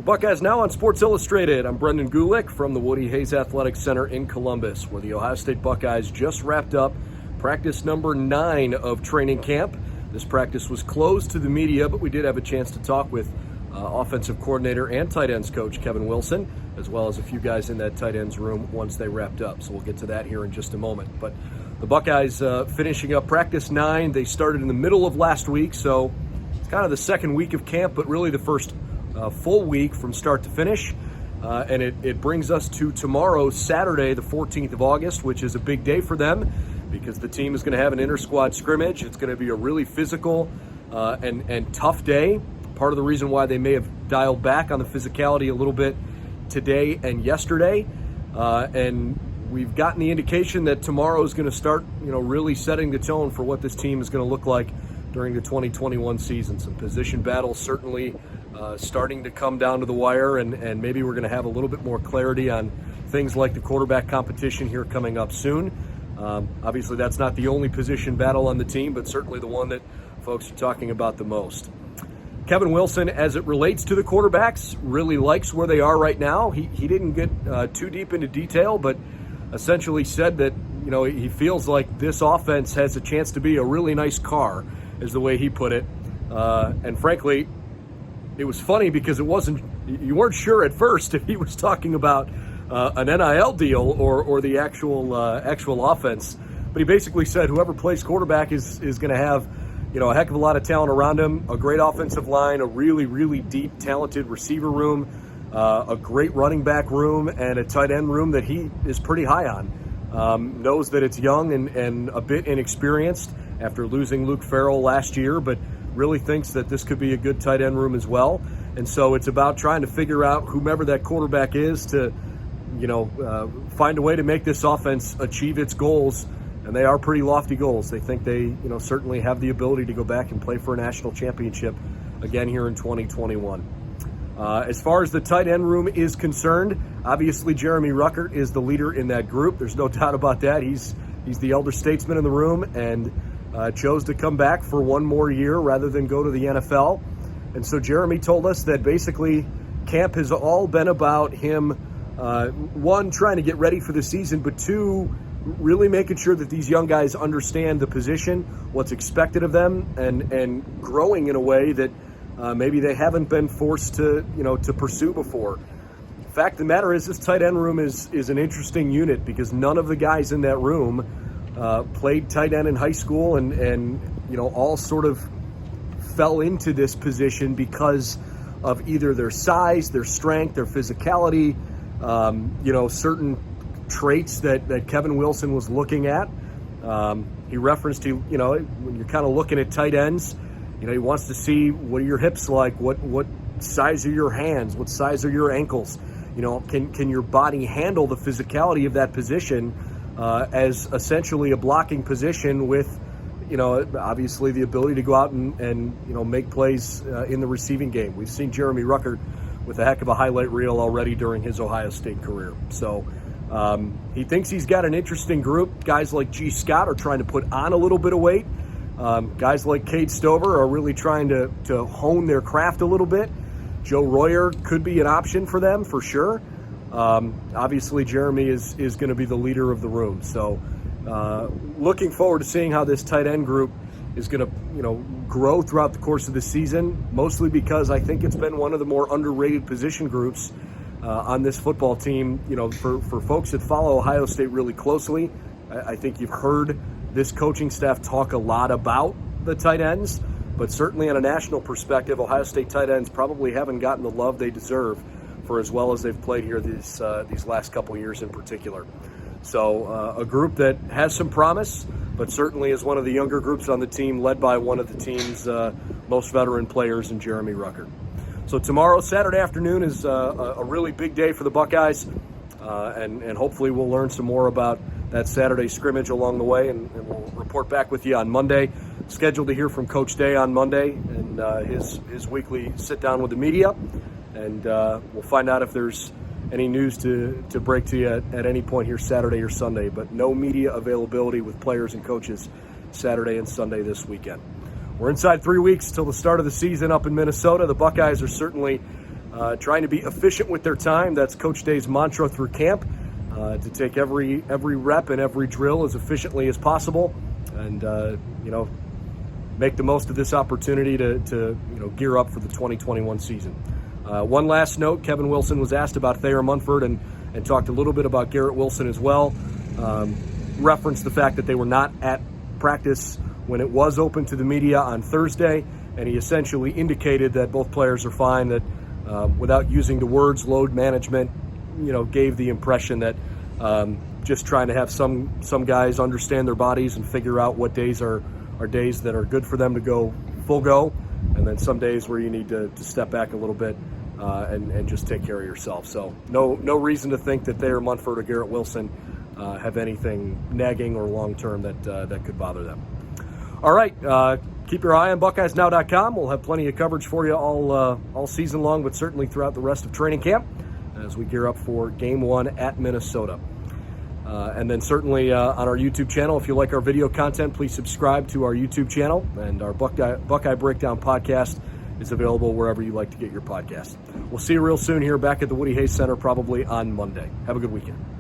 Buckeyes Now on Sports Illustrated. I'm Brendan Gulick from the Woody Hayes Athletic Center in Columbus, where the Ohio State Buckeyes just wrapped up practice number 9 of training camp. This practice was closed to the media, but we did have a chance to talk with offensive coordinator and tight ends coach Kevin Wilson, as well as a few guys in that tight ends room once they wrapped up. So we'll get to that here in just a moment. But the Buckeyes finishing up practice 9. They started in the middle of last week, so it's kind of the second week of camp, but really the first full week from start to finish. And it brings us to tomorrow, Saturday, the 14th of August, which is a big day for them because the team is going to have an inter-squad scrimmage. It's going to be a really physical and tough day. Part of the reason why they may have dialed back on the physicality a little bit today and yesterday. And we've gotten the indication that tomorrow is going to start, really setting the tone for what this team is going to look like during the 2021 season. Some position battles certainly starting to come down to the wire, and maybe we're going to have a little bit more clarity on things like the quarterback competition here coming up soon. Obviously, that's not the only position battle on the team, but certainly the one that folks are talking about the most. Kevin Wilson, as it relates to the quarterbacks, really likes where they are right now. He didn't get too deep into detail, but essentially said that he feels like this offense has a chance to be a really nice car, is the way he put it. And frankly, it was funny because you weren't sure at first if he was talking about an NIL deal or the actual offense. But he basically said whoever plays quarterback is going to have a heck of a lot of talent around him, a great offensive line, a really, really deep, talented receiver room, a great running back room, and a tight end room that he is pretty high on. Knows that it's young and a bit inexperienced after losing Luke Farrell last year, but really thinks that this could be a good tight end room as well. And so it's about trying to figure out whomever that quarterback is to, find a way to make this offense achieve its goals. And they are pretty lofty goals. They think they, certainly have the ability to go back and play for a national championship again here in 2021. As far as the tight end room is concerned, obviously Jeremy Rucker is the leader in that group. There's no doubt about that. He's the elder statesman in the room and chose to come back for one more year rather than go to the NFL. And so Jeremy told us that basically camp has all been about him, one, trying to get ready for the season, but two, really making sure that these young guys understand the position, what's expected of them, and growing in a way that maybe they haven't been forced to pursue before. The fact of the matter is this tight end room is an interesting unit because none of the guys in that room played tight end in high school and all sort of fell into this position because of either their size, their strength, their physicality, certain traits that Kevin Wilson was looking at. He referenced when you're kind of looking at tight ends, he wants to see what are your hips like, what size are your hands, what size are your ankles, can your body handle the physicality of that position as essentially a blocking position with obviously the ability to go out and make plays in the receiving game. We've seen Jeremy Rucker with a heck of a highlight reel already during his Ohio State career. So he thinks he's got an interesting group. Guys like G. Scott are trying to put on a little bit of weight. Guys like Cade Stover are really trying to hone their craft a little bit. Joe Royer could be an option for them for sure. Obviously, Jeremy is going to be the leader of the room. So looking forward to seeing how this tight end group is going to grow throughout the course of the season, mostly because I think it's been one of the more underrated position groups on this football team. For folks that follow Ohio State really closely, I think you've heard this coaching staff talk a lot about the tight ends, but certainly on a national perspective, Ohio State tight ends probably haven't gotten the love they deserve for as well as they've played here these last couple years in particular. So a group that has some promise, but certainly is one of the younger groups on the team, led by one of the team's most veteran players in Jeremy Rucker. So tomorrow, Saturday afternoon, is a really big day for the Buckeyes, and hopefully we'll learn some more about that Saturday scrimmage along the way, and we'll report back with you on Monday. Scheduled to hear from Coach Day on Monday and his weekly sit-down with the media, and we'll find out if there's any news to break to you at any point here Saturday or Sunday, but no media availability with players and coaches Saturday and Sunday this weekend. We're inside 3 weeks till the start of the season up in Minnesota. The Buckeyes are certainly trying to be efficient with their time. That's Coach Day's mantra through camp, to take every rep and every drill as efficiently as possible, and make the most of this opportunity to gear up for the 2021 season. One last note: Kevin Wilson was asked about Thayer Munford and talked a little bit about Garrett Wilson as well. Referenced the fact that they were not at practice when it was open to the media on Thursday, and he essentially indicated that both players are fine, that without using the words load management, gave the impression that just trying to have some guys understand their bodies and figure out what days are days that are good for them to go full go, and then some days where you need to step back a little bit and just take care of yourself. So no reason to think that Thayer Munford or Garrett Wilson have anything nagging or long-term that could bother them. All right, keep your eye on BuckeyesNow.com. We'll have plenty of coverage for you all season long, but certainly throughout the rest of training camp as we gear up for Game 1 at Minnesota. And then certainly on our YouTube channel, if you like our video content, please subscribe to our YouTube channel. And our Buckeye Breakdown podcast is available wherever you like to get your podcast. We'll see you real soon here back at the Woody Hayes Center, probably on Monday. Have a good weekend.